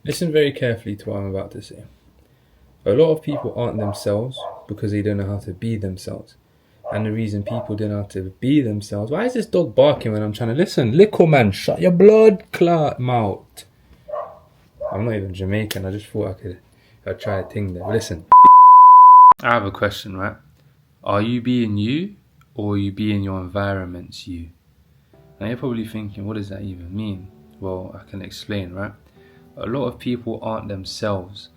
Listen very carefully to what I'm about to say. A lot of people aren't themselves because they don't know how to be themselves. And the reason people don't know how to be themselves. Why is this dog barking when I'm trying to listen? Little man, shut your blood clot mouth. I'm not even Jamaican. I just thought I'd try a thing there. Listen. I have a question, right? Are you being you or are you being your environment's you? Now you're probably thinking, what does that even mean? Well, I can explain, right? A lot of people aren't themselves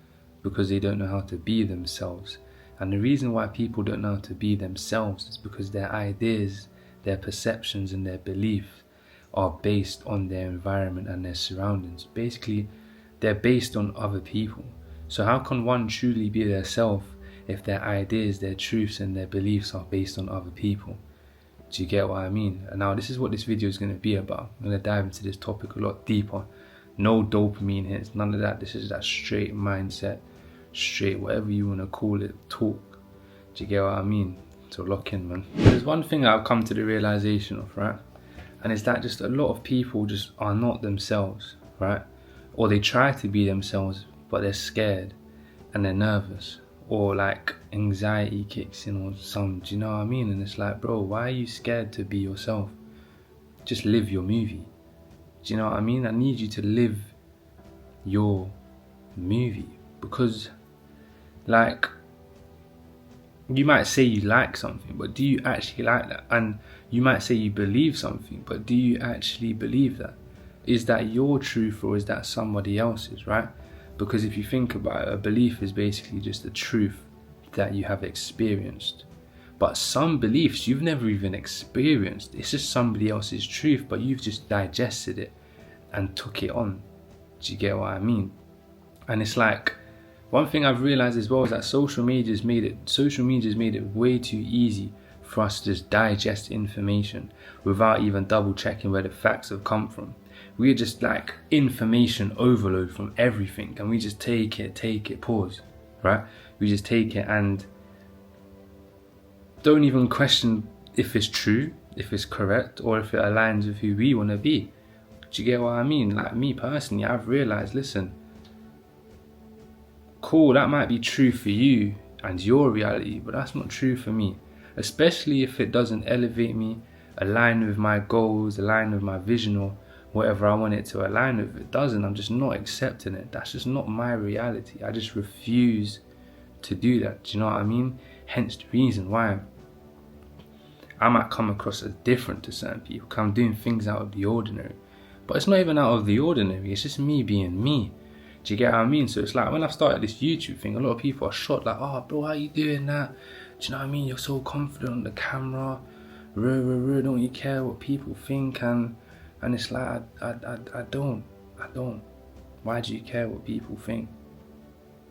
because they don't know how to be themselves. And the reason why people don't know how to be themselves is because their ideas, their perceptions, and their beliefs are based on their environment and their surroundings. Basically, they're based on other people. So how can one truly be their self if their ideas, their truths, and their beliefs are based on other people? Do you get what I mean? And now this is what this video is going to be about. I'm going to dive into this topic a lot deeper. No dopamine hits, none of that. This is that straight mindset, straight whatever you want to call it, talk. Do you get what I mean? So lock in, man. There's one thing I've come to the realization of, right? And it's that just a lot of people just are not themselves, right? Or they try to be themselves, but they're scared and they're nervous. Or like anxiety kicks in or some, do you know what I mean? And it's like, bro, why are you scared to be yourself? Just live your movie. Do you know what I mean? I need you to live your movie. Because like, you might say you like something, but do you actually like that? And you might say you believe something, but do you actually believe that? Is that your truth or is that somebody else's, right? Because if you think about it, a belief is basically just the truth that you have experienced. But some beliefs you've never even experienced. It's just somebody else's truth, but you've just digested it and took it on. Do you get what I mean? And it's like, one thing I've realized as well is that social media's made it way too easy for us to just digest information without even double checking where the facts have come from. We're just like information overload from everything, and we just take it, pause, right? We just take it and don't even question if it's true, if it's correct, or if it aligns with who we want to be. Do you get what I mean? Like me personally, I've realized, listen, cool, that might be true for you and your reality, but that's not true for me. Especially if it doesn't elevate me, align with my goals, align with my vision, or whatever I want it to align with. If it doesn't, I'm just not accepting it. That's just not my reality. I just refuse to do that. Do you know what I mean? Hence the reason why I might come across as different to certain people, because I'm doing things out of the ordinary. But it's not even out of the ordinary, it's just me being me. Do you get what I mean? So it's like, when I started this YouTube thing, a lot of people are shocked, like, oh bro, how you doing that? Do you know what I mean? You're so confident on the camera. Don't you care what people think? And it's like, I don't. Why do you care what people think?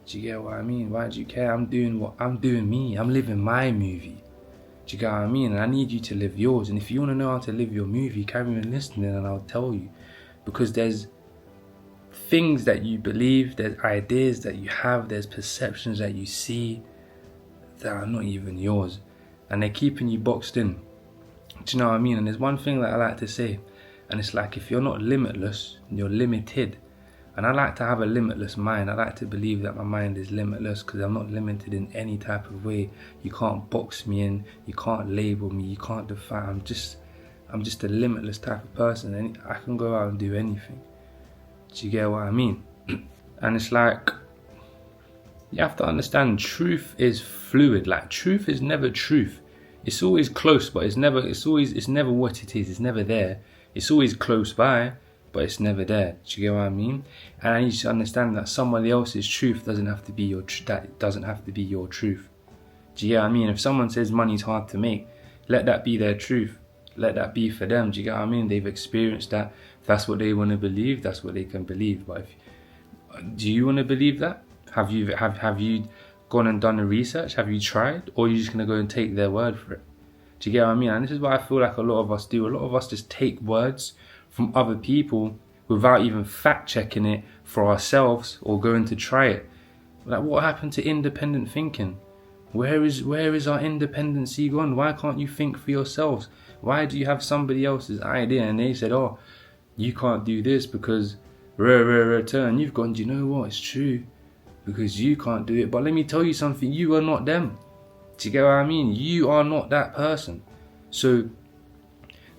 Do you get what I mean? Why do you care? I'm doing me. I'm living my movie. Do you get what I mean? And I need you to live yours. And if you want to know how to live your movie, carry on listening and I'll tell you. Because there's things that you believe, there's ideas that you have, there's perceptions that you see that are not even yours. And they're keeping you boxed in. Do you know what I mean? And there's one thing that I like to say. And it's like, if you're not limitless, you're limited. And I like to have a limitless mind. I like to believe that my mind is limitless because I'm not limited in any type of way. You can't box me in. You can't label me. You can't define. I'm just a limitless type of person. And I can go out and do anything. Do you get what I mean? And it's like, you have to understand, truth is fluid. Like, truth is never truth. It's always close, but it's never what it is. It's never there. It's always close by, but it's never there. Do you get what I mean? And I need you to understand that somebody else's truth doesn't have to be your truth. Do you get what I mean? If someone says money's hard to make, let that be their truth. Let that be for them. Do you get what I mean? They've experienced that. If that's what they want to believe, that's what they can believe. But do you want to believe that? Have you gone and done the research? Have you tried? Or are you just going to go and take their word for it? Do you get what I mean? And this is what I feel like a lot of us do. A lot of us just take words from other people without even fact checking it for ourselves or going to try it. Like, what happened to independent thinking? Where is our independency gone? Why can't you think for yourselves? Why do you have somebody else's idea and they said, oh, you can't do this because return. You've gone, do you know what? It's true. Because you can't do it. But let me tell you something, you are not them. Do you get what I mean? You are not that person. So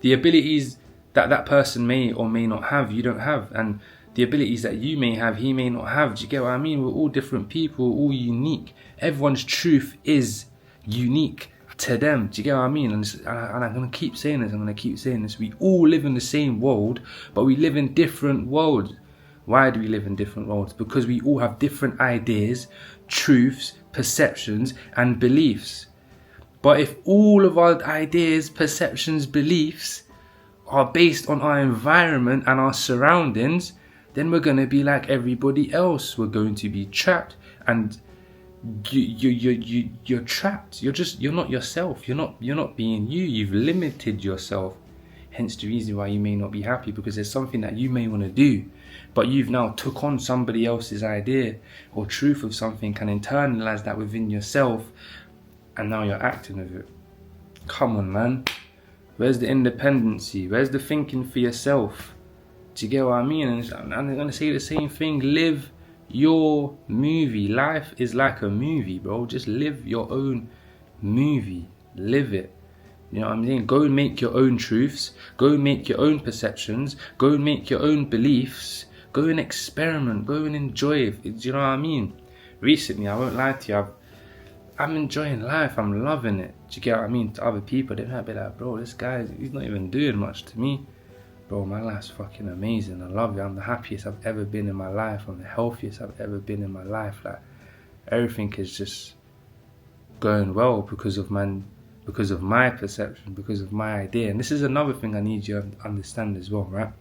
the abilities that that person may or may not have, you don't have. And the abilities that you may have, he may not have. Do you get what I mean? We're all different people, all unique. Everyone's truth is unique to them. Do you get what I mean? And I'm going to keep saying this. We all live in the same world, but we live in different worlds. Why do we live in different worlds? Because we all have different ideas, truths, perceptions, and beliefs. But if all of our ideas, perceptions, beliefs are based on our environment and our surroundings, then we're going to be like everybody else. We're going to be trapped, and you're trapped. You're not yourself. You're not being you. You've limited yourself. Hence the reason why you may not be happy, because there's something that you may want to do, but you've now took on somebody else's idea or truth of something and internalize that within yourself, and now you're acting with it. Come on, man. Where's the independency? Where's the thinking for yourself? Do you get what I mean? And I'm going to say the same thing. Live your movie. Life is like a movie, bro. Just live your own movie. Live it. You know what I'm saying? Go and make your own truths. Go and make your own perceptions. Go and make your own beliefs. Go and experiment. Go and enjoy it. Do you know what I mean? Recently, I won't lie to you, I'm enjoying life. I'm loving it. Do you get what I mean? To other people, they might be like, bro, this guy, he's not even doing much. To me, bro, my life's fucking amazing. I love it. I'm the happiest I've ever been in my life. I'm the healthiest I've ever been in my life. Like, everything is just going well because of my perception, because of my idea. And this is another thing I need you to understand as well, right?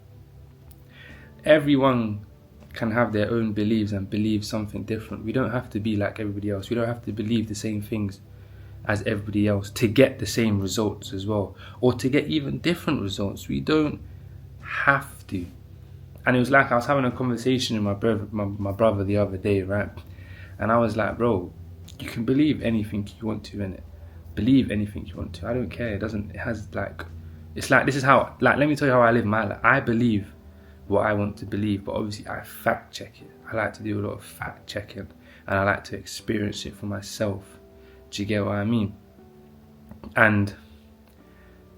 Everyone can have their own beliefs and believe something different. We don't have to be like everybody else. We don't have to believe the same things as everybody else to get the same results as well, or to get even different results. We don't have to. And it was like I was having a conversation with my brother the other day, right? And I was like, bro, you can believe anything you want to in it. Believe anything you want to. I don't care. It's like, this is how, like, let me tell you how I live my life. I believe what I want to believe, but obviously I fact check it. I like to do a lot of fact checking, and I like to experience it for myself. Do you get what I mean? And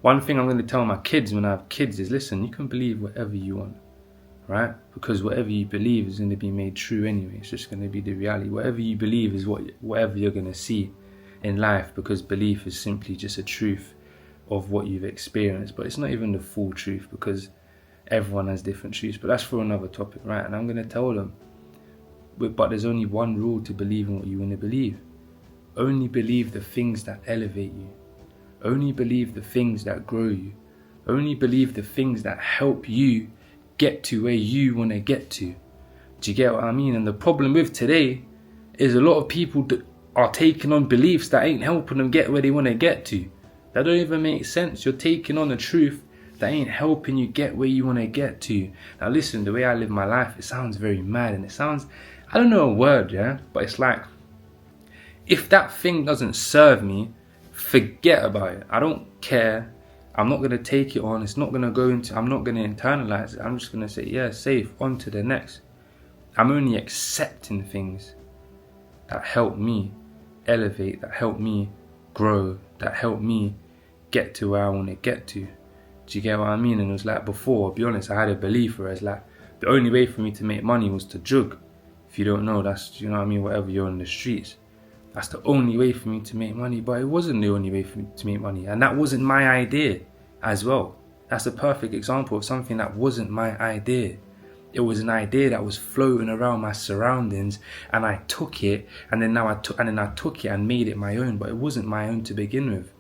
one thing I'm going to tell my kids when I have kids is, listen, you can believe whatever you want, right? Because whatever you believe is going to be made true anyway. It's just going to be the reality. Whatever you believe is whatever you're going to see in life, because belief is simply just a truth of what you've experienced, but it's not even the full truth, because everyone has different truths. But that's for another topic, right? And I'm going to tell them, but there's only one rule to believing what you want to believe. Only believe the things that elevate you. Only believe the things that grow you. Only believe the things that help you get to where you want to get to. Do you get what I mean? And the problem with today is a lot of people are taking on beliefs that ain't helping them get where they want to get to. That don't even make sense. You're taking on a truth that ain't helping you get where you want to get to. Now listen, the way I live my life, it sounds very mad, and it sounds, I don't know a word, yeah? But it's like, if that thing doesn't serve me, forget about it. I don't care. I'm not going to take it on. It's not going to go into, I'm not going to internalize it. I'm just going to say, yeah, safe, on to the next. I'm only accepting things that help me elevate, that help me grow, that help me get to where I want to get to. Do you get what I mean? And it was like, before, I'll be honest, I had a belief where it's like, the only way for me to make money was to jug. If you don't know, that's, you know what I mean, whatever, you're in the streets. That's the only way for me to make money, but it wasn't the only way for me to make money. And that wasn't my idea as well. That's a perfect example of something that wasn't my idea. It was an idea that was floating around my surroundings, and I took it, and then I took it and made it my own, but it wasn't my own to begin with.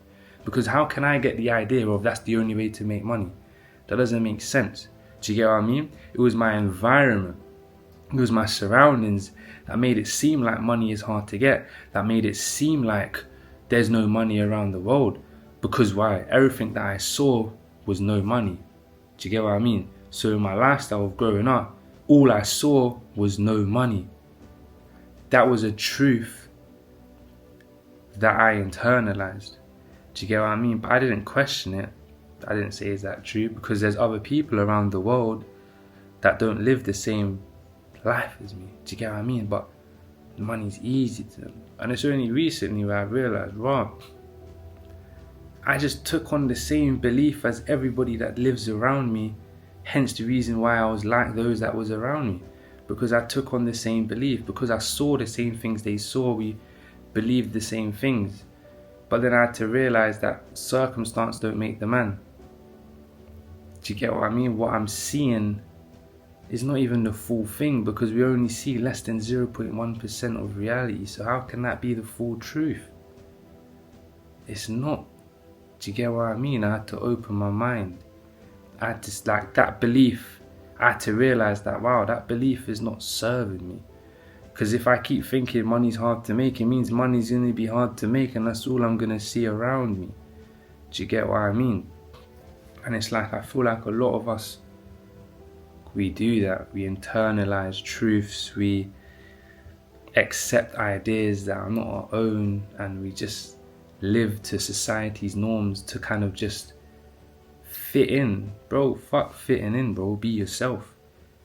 Because how can I get the idea of that's the only way to make money? That doesn't make sense. Do you get what I mean? It was my environment. It was my surroundings that made it seem like money is hard to get. That made it seem like there's no money around the world. Because why? Everything that I saw was no money. Do you get what I mean? So in my lifestyle of growing up, all I saw was no money. That was a truth that I internalized. Do you get what I mean? But I didn't question it. I didn't say, is that true? Because there's other people around the world that don't live the same life as me. Do you get what I mean? But money's easy to them. And it's only recently where I realized, wow, I just took on the same belief as everybody that lives around me. Hence the reason why I was like those that was around me. Because I took on the same belief. Because I saw the same things they saw. We believed the same things. But then I had to realize that circumstance don't make the man. Do you get what I mean? What I'm seeing is not even the full thing, because we only see less than 0.1% of reality. So how can that be the full truth? It's not. Do you get what I mean? I had to open my mind. I had to, like, that belief, I had to realize that, wow, that belief is not serving me. Because if I keep thinking money's hard to make, it means money's going to be hard to make, and that's all I'm going to see around me. Do you get what I mean? And it's like, I feel like a lot of us, we do that. We internalize truths, we accept ideas that are not our own, and we just live to society's norms to kind of just fit in. Bro, fuck fitting in, bro. Be yourself.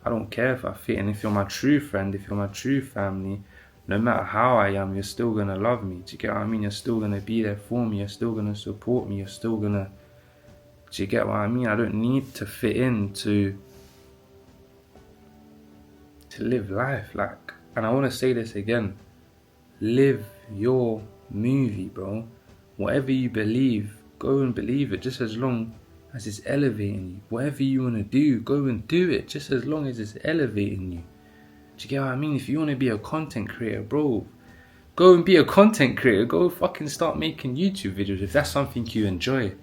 I don't care if I fit in. If you're my true friend, if you're my true family, no matter how I am, you're still gonna love me. Do you get what I mean? You're still gonna be there for me. You're still gonna support me. You're still gonna... Do you get what I mean? I don't need to fit in to live life. Like, and I want to say this again. Live your movie, bro. Whatever you believe, go and believe it, just as long as it's elevating you. Whatever you want to do, go and do it, just as long as it's elevating you. Do you get what I mean? If you want to be a content creator, bro, go and be a content creator. Go fucking start making YouTube videos if that's something you enjoy.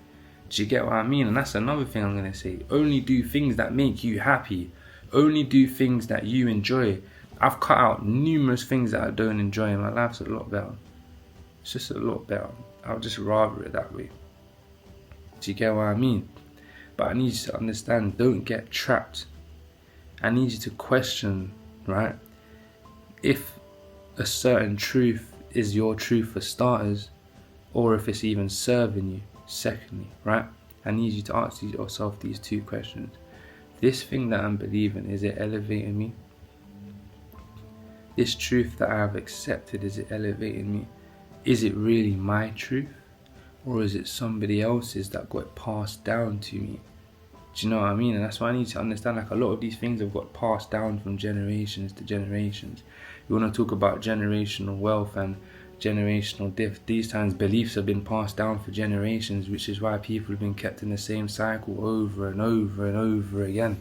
Do you get what I mean? And that's another thing I'm going to say. Only do things that make you happy. Only do things that you enjoy. I've cut out numerous things that I don't enjoy, and my life's a lot better. It's just a lot better. I would just rather it that way. Do you get what I mean? But I need you to understand, don't get trapped. I need you to question, right? If a certain truth is your truth for starters, or if it's even serving you, secondly, right? I need you to ask yourself these two questions. This thing that I'm believing, is it elevating me? This truth that I have accepted, is it elevating me? Is it really my truth? Or is it somebody else's that got passed down to me? Do you know what I mean? And that's why I need to understand, like, a lot of these things have got passed down from generations to generations. You want to talk about generational wealth and generational these times beliefs have been passed down for generations, which is why people have been kept in the same cycle over and over and over again.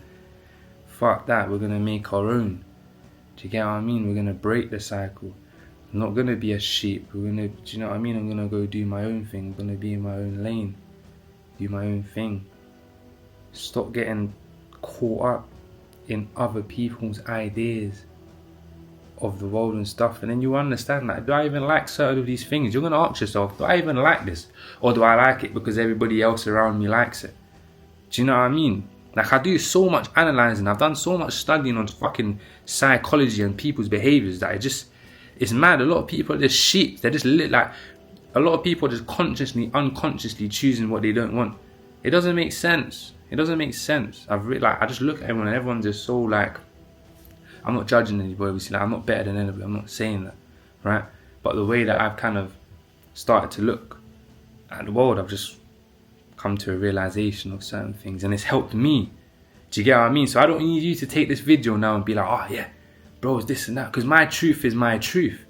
Fuck that, we're going to make our own. Do you get what I mean? We're going to break the cycle. I'm not going to be a sheep. We're going to, do you know what I mean? I'm going to go do my own thing. I'm going to be in my own lane. Do my own thing. Stop getting caught up in other people's ideas of the world and stuff. And then you understand that, do I even like certain of these things? You're going to ask yourself, do I even like this? Or do I like it because everybody else around me likes it? Do you know what I mean? Like, I do so much analysing. I've done so much studying on fucking psychology and people's behaviours that it's mad. A lot of people are just sheep. They're just like, a lot of people are just consciously, unconsciously choosing what they don't want. It doesn't make sense. It doesn't make sense. I just look at everyone and everyone's just so like, I'm not judging anybody, obviously. Like, I'm not better than anybody. I'm not saying that, right? But the way that I've kind of started to look at the world, I've just come to a realization of certain things, and it's helped me. Do you get what I mean? So I don't need you to take this video now and be like, oh yeah, bro, it's this and that, because my truth is my truth.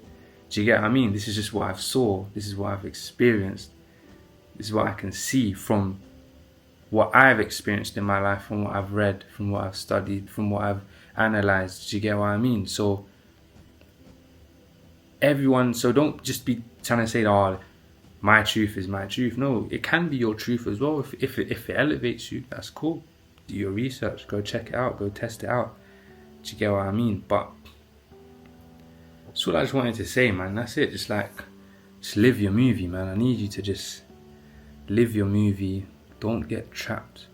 Do you get what I mean? This is just what I've saw. This is what I've experienced. This is what I can see from what I've experienced in my life, from what I've read, from what I've studied, from what I've analyzed. Do you get what I mean? So don't just be trying to say, oh, my truth is my truth. No, it can be your truth as well. If it elevates you, that's cool. Do your research, go check it out, go test it out. Do you get what I mean? But that's what I just wanted to say, man. That's it. Just live your movie, man. I need you to just live your movie. Don't get trapped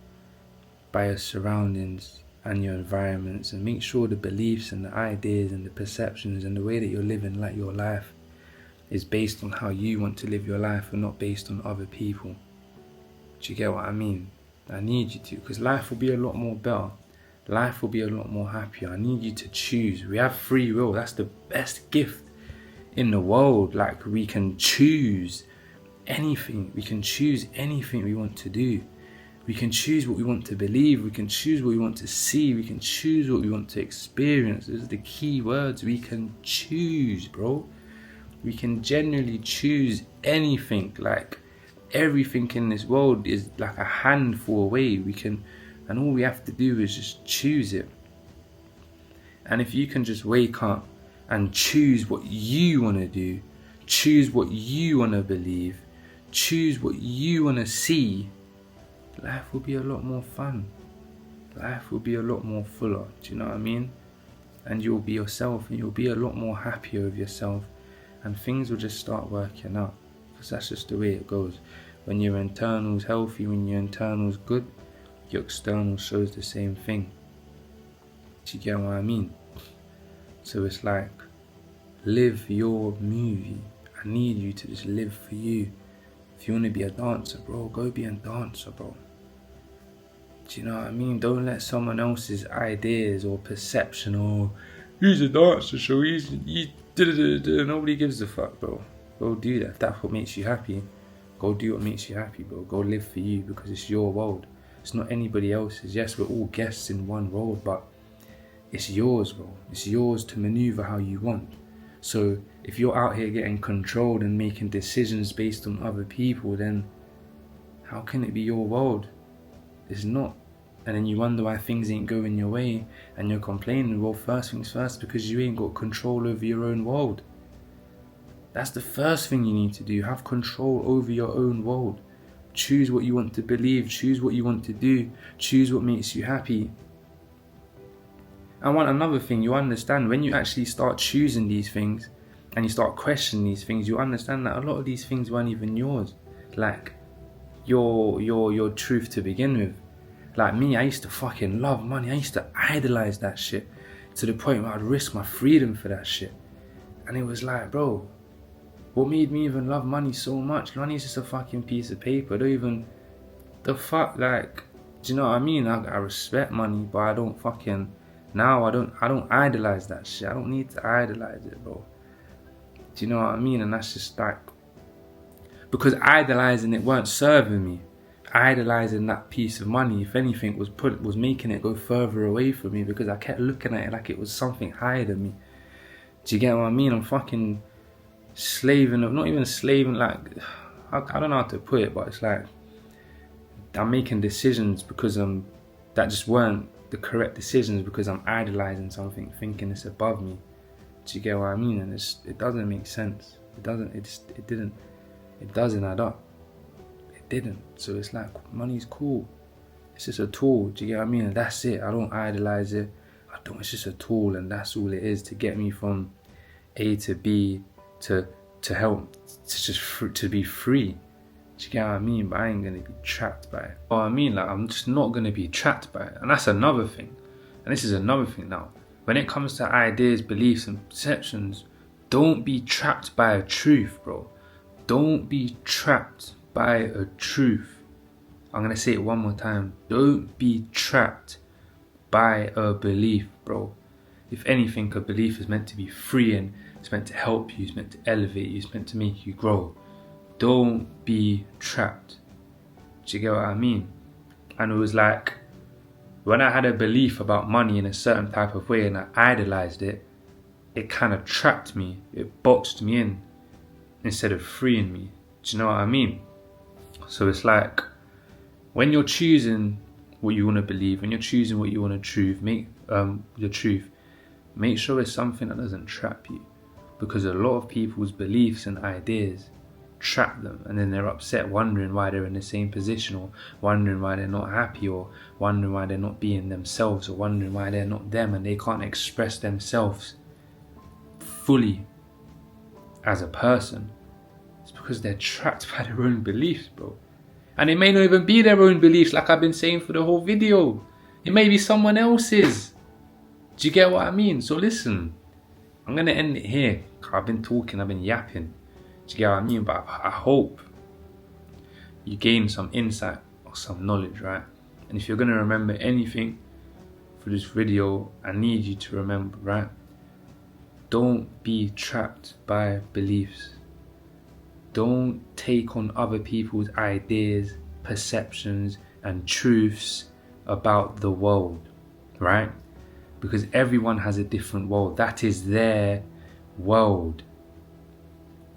by your surroundings and your environments, and make sure the beliefs and the ideas and the perceptions and the way that you're living like your life is based on how you want to live your life and not based on other people. Do you get what I mean? I need you to, because life will be a lot more better. life will be a lot more happier. I need you to choose. We have free will. That's the best gift in the world. Like, we can choose anything. We can choose anything we want to do. We can choose what we want to believe. We can choose what we want to see. We can choose what we want to experience. Those are the key words. We can choose, bro. We can genuinely choose anything. Like, everything in this world is like a handful away. And all we have to do is just choose it. And if you can just wake up and choose what you want to do, choose what you want to believe, choose what you want to see, life will be a lot more fun. Life will be a lot more fuller. Do you know what I mean? And you'll be yourself, and you'll be a lot more happier with yourself, and things will just start working out. Because that's just the way it goes. When your internal's healthy, when your internal's good, your external shows the same thing. Do you get what I mean? So it's like, live your movie. I need you to just live for you. If you want to be a dancer, bro, go be a dancer, bro. Do you know what I mean? Don't let someone else's ideas or perception, or he's a dancer, so he nobody gives a fuck, bro. Go do that. If that's what makes you happy, go do what makes you happy, bro. Go live for you, because it's your world. It's not anybody else's. Yes, we're all guests in one world, but it's yours, bro. It's yours to maneuver how you want. So if you're out here getting controlled and making decisions based on other people, then how can it be your world? It's not. And then you wonder why things ain't going your way, and you're complaining. Well, first things first, because you ain't got control over your own world. That's the first thing you need to do. Have control over your own world. Choose what you want to believe. Choose what you want to do. Choose what makes you happy. And one another thing, you understand, when you actually start choosing these things and you start questioning these things, you understand that a lot of these things weren't even yours. Like your truth to begin with. Like me, I used to fucking love money. I used to idolize that shit to the point where I'd risk my freedom for that shit. And it was like, bro, what made me even love money so much? Money's just a fucking piece of paper. The fuck, like, do you know what I mean? I respect money, but I don't fucking, now I don't idolize that shit. I don't need to idolize it, bro. Do you know what I mean? And that's just like, because idolizing it weren't serving me. Idolizing that piece of money, if anything, was making it go further away from me, because I kept looking at it like it was something higher than me. Do you get what I mean? I'm fucking slaving, not even slaving, like, I don't know how to put it, but it's like I'm making decisions because that just weren't the correct decisions, because I'm idolizing something, thinking it's above me. Do you get what I mean? And it doesn't make sense. It doesn't add up. It didn't. So it's like, money's cool. It's just a tool. Do you get what I mean? And that's it. I don't idolize it. It's just a tool, and that's all it is, to get me from A to B, to help, to be free. Do you get what I mean? But I ain't gonna be trapped by it. What I mean, like, I'm just not gonna be trapped by it. And that's another thing. And this is another thing now. When it comes to ideas, beliefs, and perceptions, don't be trapped by a truth, bro. Don't be trapped by a truth. I'm gonna say it one more time. Don't be trapped by a belief, bro. If anything, a belief is meant to be freeing. It's meant to help you. It's meant to elevate you. It's meant to make you grow. Don't be trapped. Do you get what I mean? And it was like, when I had a belief about money in a certain type of way and I idolized it, it kind of trapped me. It boxed me in instead of freeing me. Do you know what I mean? So it's like, when you're choosing what you want to believe, when you're choosing what you want to make sure it's something that doesn't trap you. Because a lot of people's beliefs and ideas trap them, and then they're upset, wondering why they're in the same position, or wondering why they're not happy, or wondering why they're not being themselves, or wondering why they're not them, and they can't express themselves fully as a person. It's because they're trapped by their own beliefs, bro. And it may not even be their own beliefs, like I've been saying for the whole video. It may be someone else's. Do you get what I mean? So listen, I'm going to end it here. I've been talking, I've been yapping. Do you get what I mean? But I hope you gain some insight or some knowledge, right? And if you're going to remember anything for this video, I need you to remember, right? Don't be trapped by beliefs. Don't take on other people's ideas, perceptions, and truths about the world, right? Because everyone has a different world. That is their world.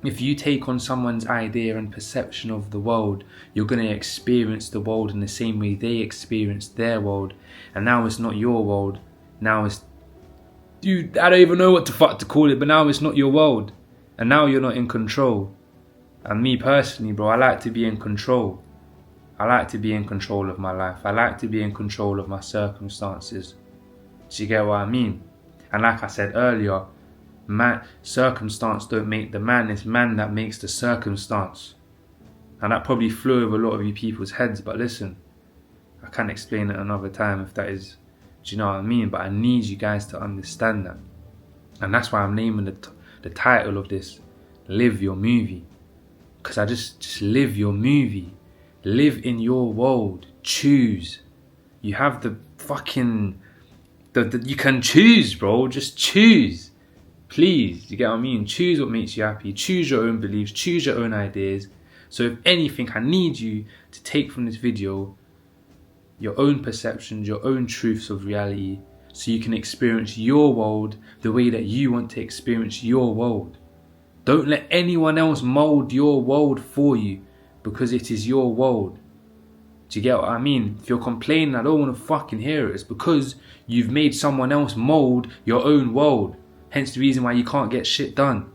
If you take on someone's idea and perception of the world, you're going to experience the world in the same way they experienced their world. And now it's not your world. Now it's, dude, I don't even know what the fuck to call it, but now it's not your world. And now you're not in control. And me personally, bro, I like to be in control. I like to be in control of my life. I like to be in control of my circumstances. Do you get what I mean? And like I said earlier, circumstance don't make the man, it's man that makes the circumstance. And that probably flew over a lot of you people's heads, but listen, I can explain it another time if that is, do you know what I mean? But I need you guys to understand that. And that's why I'm naming the title of this, Live Your Movie. Because I just live your movie. Live in your world. Choose. You have the fucking, you can choose, bro. Just choose. Please, you get what I mean? Choose what makes you happy. Choose your own beliefs. Choose your own ideas. So if anything, I need you to take from this video your own perceptions, your own truths of reality, so you can experience your world the way that you want to experience your world. Don't let anyone else mold your world for you, because it is your world. Do you get what I mean? If you're complaining, I don't want to fucking hear it. It's because you've made someone else mold your own world. Hence the reason why you can't get shit done.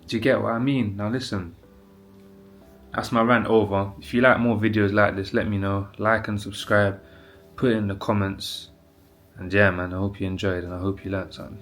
Do you get what I mean? Now listen, that's my rant over. If you like more videos like this, let me know. Like and subscribe. Put it in the comments. And yeah, man, I hope you enjoyed and I hope you learned something.